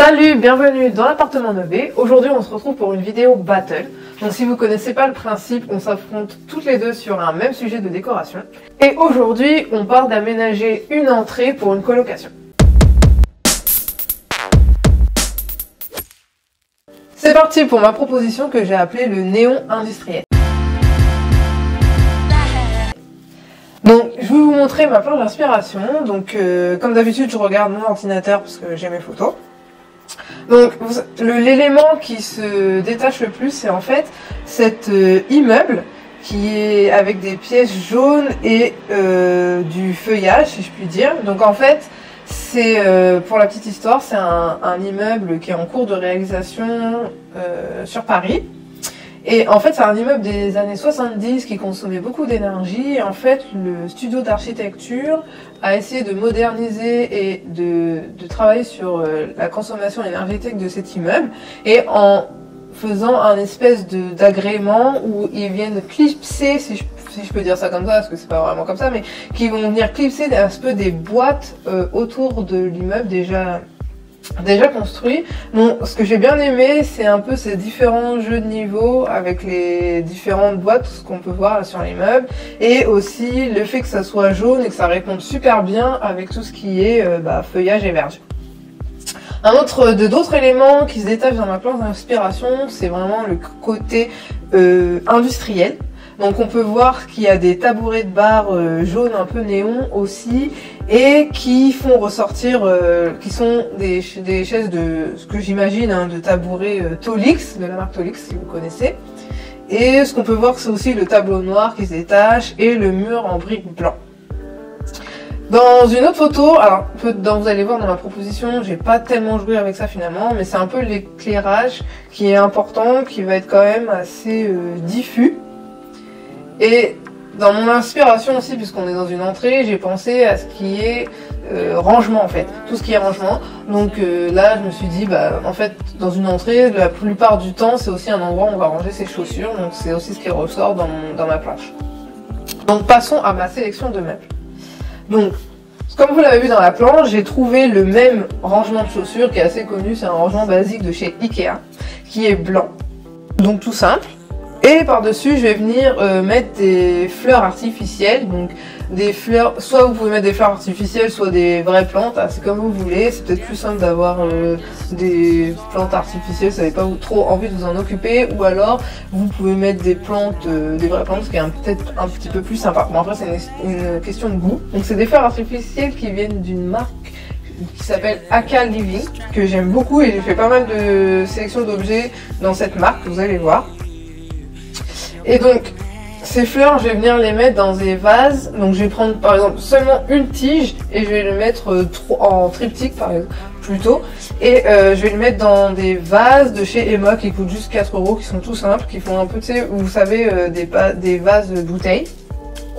Salut, bienvenue dans l'appartement 9B. Aujourd'hui on se retrouve pour une vidéo battle. Donc si vous connaissez pas le principe, on s'affronte toutes les deux sur un même sujet de décoration. Et aujourd'hui on part d'aménager une entrée pour une colocation. C'est parti pour ma proposition que j'ai appelée le néon industriel. Donc je vais vous montrer ma planche d'inspiration. Donc comme d'habitude je regarde mon ordinateur parce que j'ai mes photos. Donc l'élément qui se détache le plus, c'est en fait cet immeuble qui est avec des pièces jaunes et du feuillage, si je puis dire. Donc en fait, c'est pour la petite histoire, c'est un immeuble qui est en cours de réalisation sur Paris. Et en fait, c'est un immeuble des années 70 qui consommait beaucoup d'énergie. Et en fait, le studio d'architecture a essayé de moderniser et de travailler sur la consommation énergétique de cet immeuble. Et en faisant un espèce d'agrément où ils viennent clipser, si je peux dire ça comme ça, parce que c'est pas vraiment comme ça, mais qui vont venir clipser un peu des boîtes autour de l'immeuble déjà construit. Donc ce que j'ai bien aimé, c'est un peu ces différents jeux de niveau avec les différentes boîtes, ce qu'on peut voir là sur l'immeuble, et aussi le fait que ça soit jaune et que ça réponde super bien avec tout ce qui est feuillage et verdure. D'autres éléments qui se détachent dans ma planche d'inspiration, c'est vraiment le côté industriel. Donc on peut voir qu'il y a des tabourets de bar jaunes un peu néon aussi, et qui font ressortir, qui sont des chaises de, ce que j'imagine, de tabourets Tolix, de la marque Tolix si vous connaissez. Et ce qu'on peut voir, c'est aussi le tableau noir qui se détache et le mur en briques blanc. Dans une autre photo, alors vous allez voir dans ma proposition, j'ai pas tellement joué avec ça finalement, mais c'est un peu l'éclairage qui est important, qui va être quand même assez diffus. Et dans mon inspiration aussi, puisqu'on est dans une entrée, j'ai pensé à ce qui est rangement en fait, tout ce qui est rangement. Donc là, je me suis dit, en fait, dans une entrée, la plupart du temps, c'est aussi un endroit où on va ranger ses chaussures. Donc c'est aussi ce qui ressort dans ma planche. Donc passons à ma sélection de meubles. Donc, comme vous l'avez vu dans la planche, j'ai trouvé le même rangement de chaussures qui est assez connu. C'est un rangement basique de chez Ikea, qui est blanc. Donc tout simple. Et par-dessus, je vais venir mettre des fleurs artificielles. Donc des fleurs, soit vous pouvez mettre des fleurs artificielles, soit des vraies plantes, c'est comme vous voulez. C'est peut-être plus simple d'avoir des plantes artificielles, si vous n'avez pas trop envie de vous en occuper. Ou alors, vous pouvez mettre des plantes, des vraies plantes, ce qui est peut-être un petit peu plus sympa. Bon, après, c'est une question de goût. Donc c'est des fleurs artificielles qui viennent d'une marque qui s'appelle Aka Living, que j'aime beaucoup, et j'ai fait pas mal de sélections d'objets dans cette marque, vous allez voir. Et donc, ces fleurs, je vais venir les mettre dans des vases. Donc, je vais prendre par exemple seulement une tige et je vais le mettre en triptyque par exemple, plutôt. Et je vais le mettre dans des vases de chez Emma qui coûtent juste 4 €, qui sont tout simples, qui font un peu, tu sais, vous savez, des vases de bouteilles.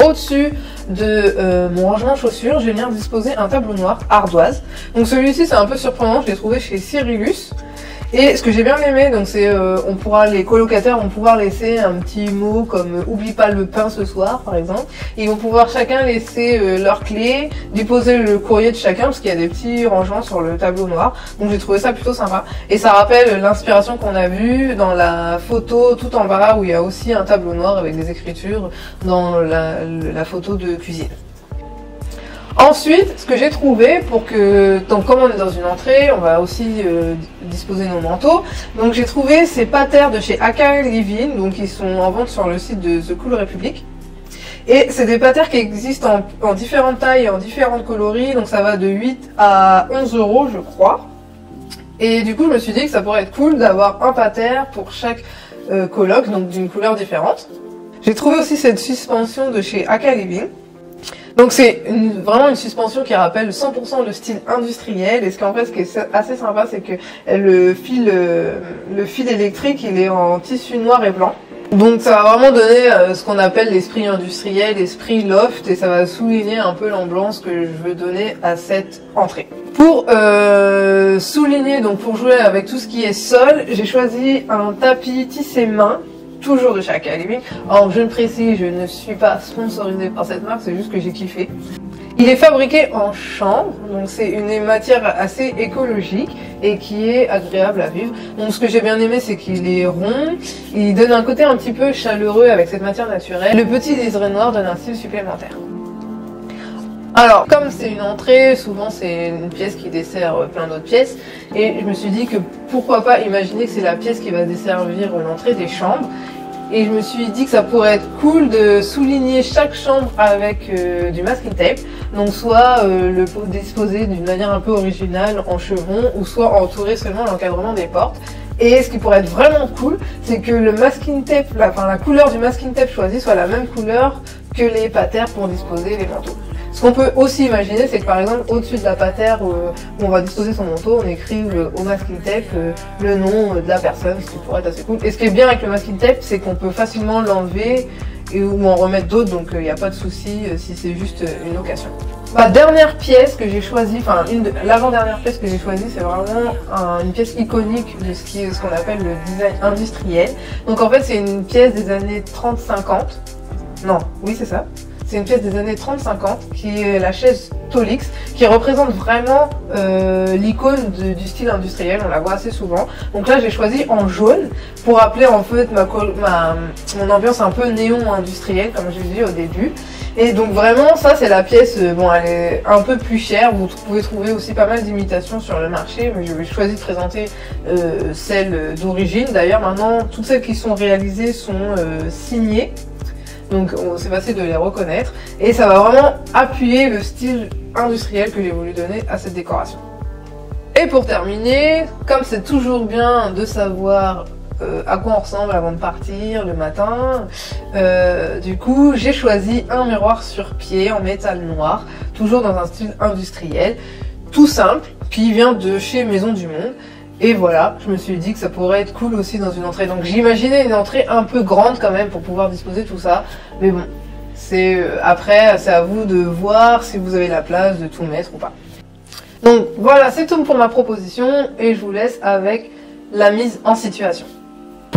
Au-dessus de mon rangement de chaussures, je vais venir disposer un tableau noir ardoise. Donc, celui-ci, c'est un peu surprenant, je l'ai trouvé chez Cyrillus. Et ce que j'ai bien aimé, donc c'est, les colocataires vont pouvoir laisser un petit mot comme oublie pas le pain ce soir, par exemple. Et ils vont pouvoir chacun laisser leurs clés, déposer le courrier de chacun, parce qu'il y a des petits rangements sur le tableau noir. Donc j'ai trouvé ça plutôt sympa. Et ça rappelle l'inspiration qu'on a vue dans la photo tout en bas, où il y a aussi un tableau noir avec des écritures dans la photo de cuisine. Ensuite, ce que j'ai trouvé donc comme on est dans une entrée, on va aussi disposer nos manteaux. Donc j'ai trouvé ces patères de chez Aka Living, donc ils sont en vente sur le site de The Cool Republic. Et c'est des patères qui existent en différentes tailles et en différents coloris, donc ça va de 8 à 11 € je crois. Et du coup je me suis dit que ça pourrait être cool d'avoir un patère pour chaque coloc, donc d'une couleur différente. J'ai trouvé aussi cette suspension de chez Aka Living. Donc c'est vraiment une suspension qui rappelle 100% le style industriel, et ce qui est assez sympa, c'est que le fil électrique il est en tissu noir et blanc. Donc ça va vraiment donner ce qu'on appelle l'esprit industriel, l'esprit loft, et ça va souligner un peu l'ambiance que je veux donner à cette entrée. Pour souligner, donc pour jouer avec tout ce qui est sol, j'ai choisi un tapis tissé main, toujours de chez Aka Living. Alors je ne précise, je ne suis pas sponsorisée par cette marque, c'est juste que j'ai kiffé. Il est fabriqué en chanvre, donc c'est une matière assez écologique et qui est agréable à vivre. Donc ce que j'ai bien aimé, c'est qu'il est rond, il donne un côté un petit peu chaleureux avec cette matière naturelle. Le petit liseré noir donne un style supplémentaire. Alors, comme c'est une entrée, souvent c'est une pièce qui dessert plein d'autres pièces, et je me suis dit que pourquoi pas imaginer que c'est la pièce qui va desservir l'entrée des chambres. Et je me suis dit que ça pourrait être cool de souligner chaque chambre avec du masking tape. Donc soit le disposer d'une manière un peu originale en chevron, ou soit entourer seulement l'encadrement des portes. Et ce qui pourrait être vraiment cool, c'est que le masking tape, la couleur du masking tape choisi soit la même couleur que les patères pour disposer les manteaux. Ce qu'on peut aussi imaginer, c'est que par exemple, au-dessus de la patère où on va disposer son manteau, on écrive au masking tape le nom de la personne, ce qui pourrait être assez cool. Et ce qui est bien avec le masking tape, c'est qu'on peut facilement l'enlever ou en remettre d'autres, donc il n'y a pas de souci si c'est juste une occasion. Ma dernière pièce que j'ai choisie, enfin l'avant-dernière pièce que j'ai choisie, c'est vraiment une pièce iconique de ce qu'on appelle le design industriel. Donc en fait, c'est une pièce des années 30-50. Non, oui c'est ça. C'est une pièce des années 30-50 qui est la chaise Tolix, qui représente vraiment l'icône du style industriel, on la voit assez souvent. Donc là j'ai choisi en jaune pour rappeler en fait mon ambiance un peu néon industriel comme je l'ai dit au début. Et donc vraiment ça c'est la pièce, bon elle est un peu plus chère, vous pouvez trouver aussi pas mal d'imitations sur le marché, mais j'ai choisi de présenter celle d'origine. D'ailleurs maintenant toutes celles qui sont réalisées sont signées. Donc c'est facile de les reconnaître et ça va vraiment appuyer le style industriel que j'ai voulu donner à cette décoration. Et pour terminer, comme c'est toujours bien de savoir à quoi on ressemble avant de partir le matin, du coup j'ai choisi un miroir sur pied en métal noir, toujours dans un style industriel, tout simple, qui vient de chez Maison du Monde. Et voilà, je me suis dit que ça pourrait être cool aussi dans une entrée. Donc j'imaginais une entrée un peu grande quand même pour pouvoir disposer tout ça. Mais bon, après, c'est à vous de voir si vous avez la place de tout mettre ou pas. Donc voilà, c'est tout pour ma proposition et je vous laisse avec la mise en situation.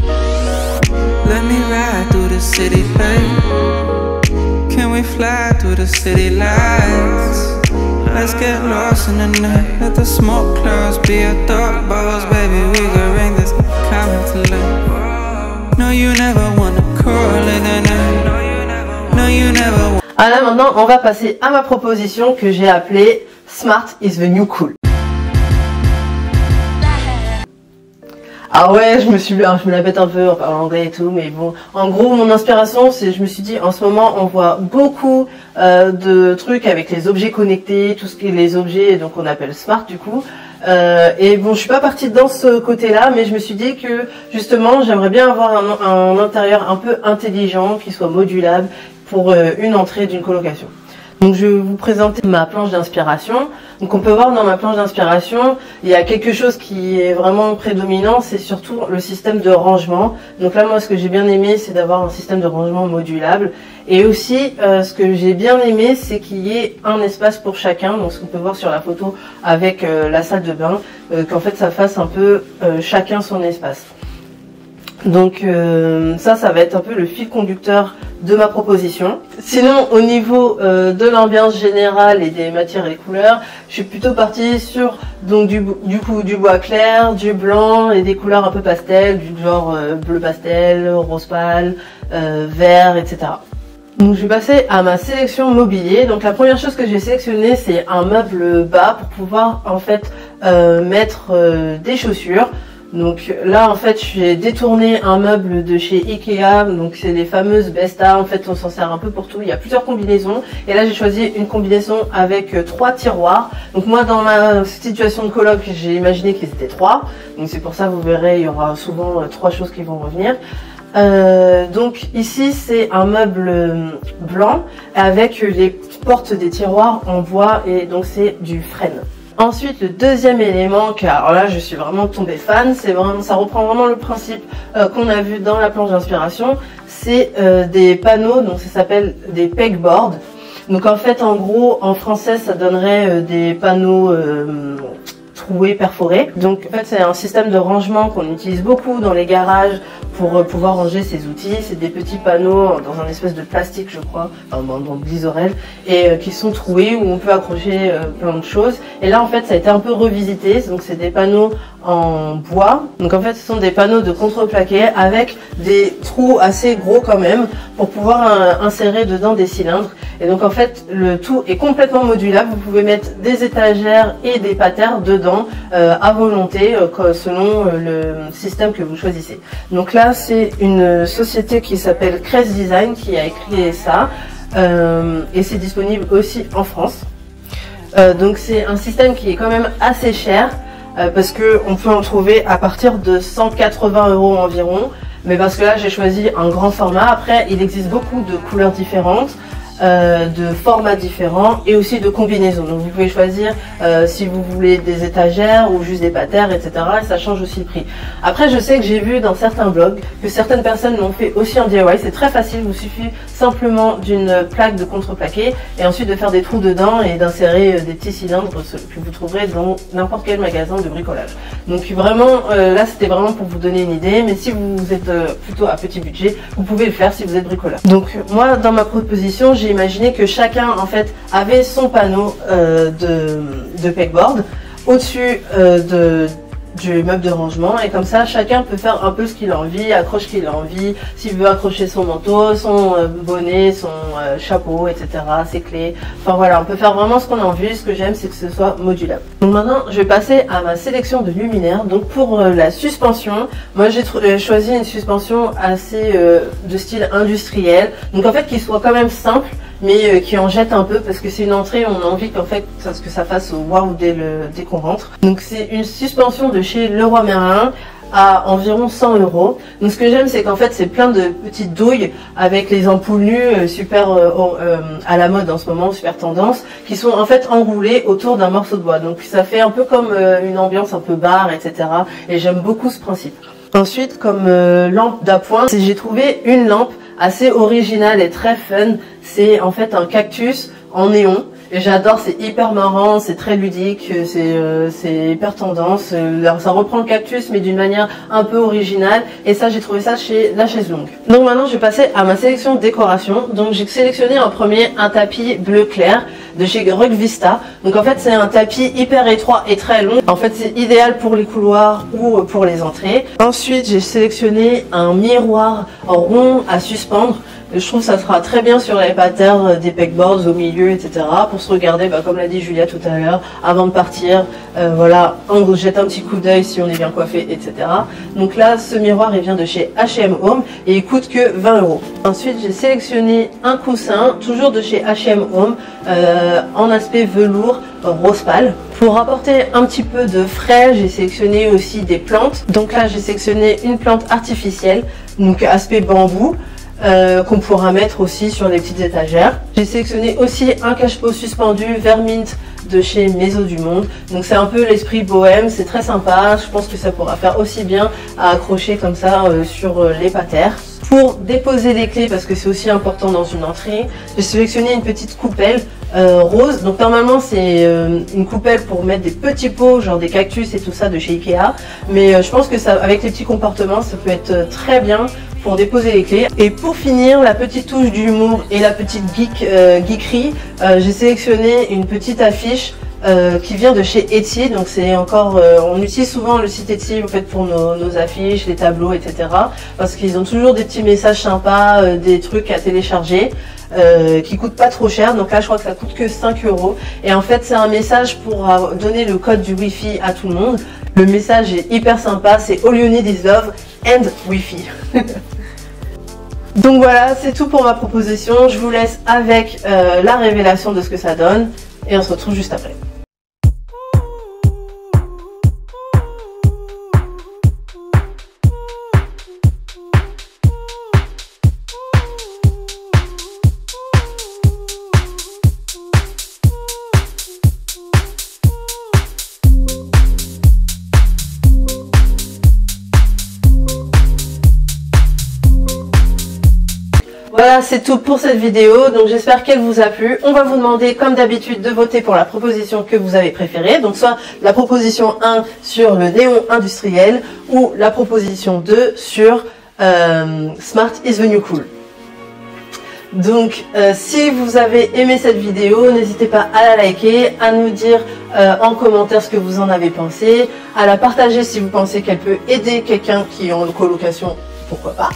Let me ride through the city, babe. Can we fly through the city lights? Let's get lost in the night. Let the smoke clouds be our thought bubbles, baby. We could bring this coming to life. No, you never wanna call in the night. No, you never. Alors là maintenant, on va passer à ma proposition que j'ai appelée Smart is the new cool. Ah ouais, je me la pète un peu en parlant anglais et tout, mais bon. En gros, mon inspiration, c'est, je me suis dit, en ce moment, on voit beaucoup de trucs avec les objets connectés, tout ce qui est les objets, donc on appelle smart du coup. Et bon, je suis pas partie dans ce côté-là, mais je me suis dit que justement, j'aimerais bien avoir un intérieur un peu intelligent, qui soit modulable pour une entrée d'une colocation. Donc je vais vous présenter ma planche d'inspiration. Donc on peut voir dans ma planche d'inspiration, il y a quelque chose qui est vraiment prédominant, c'est surtout le système de rangement. Donc là moi ce que j'ai bien aimé c'est d'avoir un système de rangement modulable. Et aussi ce que j'ai bien aimé c'est qu'il y ait un espace pour chacun. Donc ce qu'on peut voir sur la photo avec la salle de bain, qu'en fait ça fasse un peu chacun son espace. Donc ça va être un peu le fil conducteur de ma proposition. Sinon au niveau de l'ambiance générale et des matières et couleurs, je suis plutôt partie sur donc du bois clair, du blanc et des couleurs un peu pastel, du genre bleu pastel, rose pâle, vert, etc. Donc je vais passer à ma sélection mobilier. Donc la première chose que j'ai sélectionnée c'est un meuble bas pour pouvoir en fait mettre des chaussures. Donc là en fait j'ai détourné un meuble de chez Ikea, donc c'est les fameuses Besta, en fait on s'en sert un peu pour tout, il y a plusieurs combinaisons et là j'ai choisi une combinaison avec 3 tiroirs. Donc moi dans ma situation de coloc j'ai imaginé qu'ils étaient 3, donc c'est pour ça vous verrez il y aura souvent 3 choses qui vont revenir. Donc ici c'est un meuble blanc avec les portes des tiroirs en bois et donc c'est du frêne. Ensuite, le deuxième élément, car là je suis vraiment tombée fan, c'est vraiment, ça reprend vraiment le principe qu'on a vu dans la planche d'inspiration, c'est des panneaux, donc ça s'appelle des pegboards. Donc en fait, en gros, en français, ça donnerait des panneaux troués, perforés. Donc en fait c'est un système de rangement qu'on utilise beaucoup dans les garages pour pouvoir ranger ses outils. C'est des petits panneaux dans un espèce de plastique je crois, enfin, dans de l'isorel, et qui sont troués où on peut accrocher plein de choses. Et là en fait ça a été un peu revisité, donc c'est des panneaux en bois. Donc en fait ce sont des panneaux de contreplaqué avec des trous assez gros quand même pour pouvoir insérer dedans des cylindres. Et donc en fait le tout est complètement modulable, vous pouvez mettre des étagères et des patères dedans à volonté selon le système que vous choisissez. Donc là c'est une société qui s'appelle Crest Design qui a créé ça et c'est disponible aussi en France. Donc c'est un système qui est quand même assez cher parce que on peut en trouver à partir de 180 € environ, mais parce que là j'ai choisi un grand format. Après il existe beaucoup de couleurs différentes, de formats différents et aussi de combinaisons. Donc vous pouvez choisir si vous voulez des étagères ou juste des patères, etc. Et ça change aussi le prix. Après je sais que j'ai vu dans certains blogs que certaines personnes l'ont fait aussi en DIY. C'est très facile, il vous suffit simplement d'une plaque de contreplaqué et ensuite de faire des trous dedans et d'insérer des petits cylindres que vous trouverez dans n'importe quel magasin de bricolage. Donc vraiment là c'était vraiment pour vous donner une idée, mais si vous êtes plutôt à petit budget, vous pouvez le faire si vous êtes bricoleur. Donc moi dans ma proposition j'ai imaginé que chacun en fait avait son panneau de pegboard au-dessus du meuble de rangement, et comme ça chacun peut faire un peu ce qu'il a envie, accroche ce qu'il a envie, s'il veut accrocher son manteau, son bonnet, son chapeau, etc., ses clés, enfin voilà, on peut faire vraiment ce qu'on a envie. Ce que j'aime c'est que ce soit modulable. Donc maintenant je vais passer à ma sélection de luminaires. Donc pour la suspension, moi j'ai choisi une suspension assez de style industriel, donc en fait qui soit quand même simple mais qui en jette un peu parce que c'est une entrée, on a envie qu'en fait que ça fasse waouh dès qu'on rentre. Donc c'est une suspension de chez Leroy Merlin à environ 100 €. Donc ce que j'aime c'est qu'en fait c'est plein de petites douilles avec les ampoules nues super à la mode en ce moment, super tendance, qui sont en fait enroulées autour d'un morceau de bois. Donc ça fait un peu comme une ambiance un peu bar, etc. Et j'aime beaucoup ce principe. Ensuite comme lampe d'appoint, j'ai trouvé une lampe assez originale et très fun. C'est en fait un cactus en néon et j'adore, c'est hyper marrant, c'est très ludique, c'est hyper tendance. Ça reprend le cactus mais d'une manière un peu originale, et ça j'ai trouvé ça chez La Chaise Longue. Donc maintenant je vais passer à ma sélection décoration. Donc j'ai sélectionné en premier un tapis bleu clair de chez Rug Vista. Donc en fait c'est un tapis hyper étroit et très long. En fait c'est idéal pour les couloirs ou pour les entrées. Ensuite j'ai sélectionné un miroir rond à suspendre. Je trouve que ça sera très bien sur les patères des pegboards au milieu, etc. Pour se regarder, comme l'a dit Julia tout à l'heure, avant de partir. Voilà, on jette un petit coup d'œil si on est bien coiffé, etc. Donc là, ce miroir, il vient de chez H&M Home et il coûte que 20 €. Ensuite, j'ai sélectionné un coussin, toujours de chez H&M Home, en aspect velours rose pâle. Pour apporter un petit peu de frais, j'ai sélectionné aussi des plantes. Donc là, j'ai sélectionné une plante artificielle, donc aspect bambou. Qu'on pourra mettre aussi sur les petites étagères. J'ai sélectionné aussi un cache-pot suspendu vert mint de chez Maison du Monde. Donc c'est un peu l'esprit bohème, c'est très sympa. Je pense que ça pourra faire aussi bien à accrocher comme ça sur les patères. Pour déposer les clés, parce que c'est aussi important dans une entrée, j'ai sélectionné une petite coupelle rose. Donc normalement c'est une coupelle pour mettre des petits pots, genre des cactus et tout ça de chez Ikea. Mais je pense que ça, avec les petits comportements, ça peut être très bien pour déposer les clés. Et pour finir, la petite touche d'humour et la petite geekerie, j'ai sélectionné une petite affiche qui vient de chez Etsy. Donc c'est encore, on utilise souvent le site Etsy en fait pour nos affiches, les tableaux, etc. Parce qu'ils ont toujours des petits messages sympas, des trucs à télécharger. Qui coûte pas trop cher. Donc là je crois que ça coûte que 5 €. Et en fait c'est un message pour donner le code du Wi-Fi à tout le monde. Le message est hyper sympa, c'est All you need is love and Wi-Fi. Donc voilà, c'est tout pour ma proposition. Je vous laisse avec la révélation de ce que ça donne et on se retrouve juste après. Voilà, c'est tout pour cette vidéo. Donc j'espère qu'elle vous a plu. On va vous demander, comme d'habitude, de voter pour la proposition que vous avez préférée. Donc soit la proposition 1 sur le néon industriel ou la proposition 2 sur Smart is the new cool. Donc si vous avez aimé cette vidéo, n'hésitez pas à la liker, à nous dire en commentaire ce que vous en avez pensé, à la partager si vous pensez qu'elle peut aider quelqu'un qui est en colocation, pourquoi pas.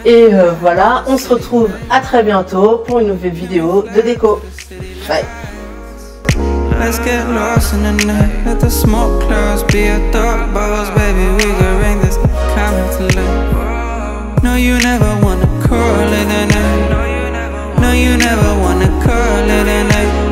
Et voilà, on se retrouve à très bientôt pour une nouvelle vidéo de déco. Bye. Let's get lost in the night. Let the smoke clouds be a dark bubbles, baby. We could bring this kind to life. No, you never wanna call it a night. No, you never wanna call it a night.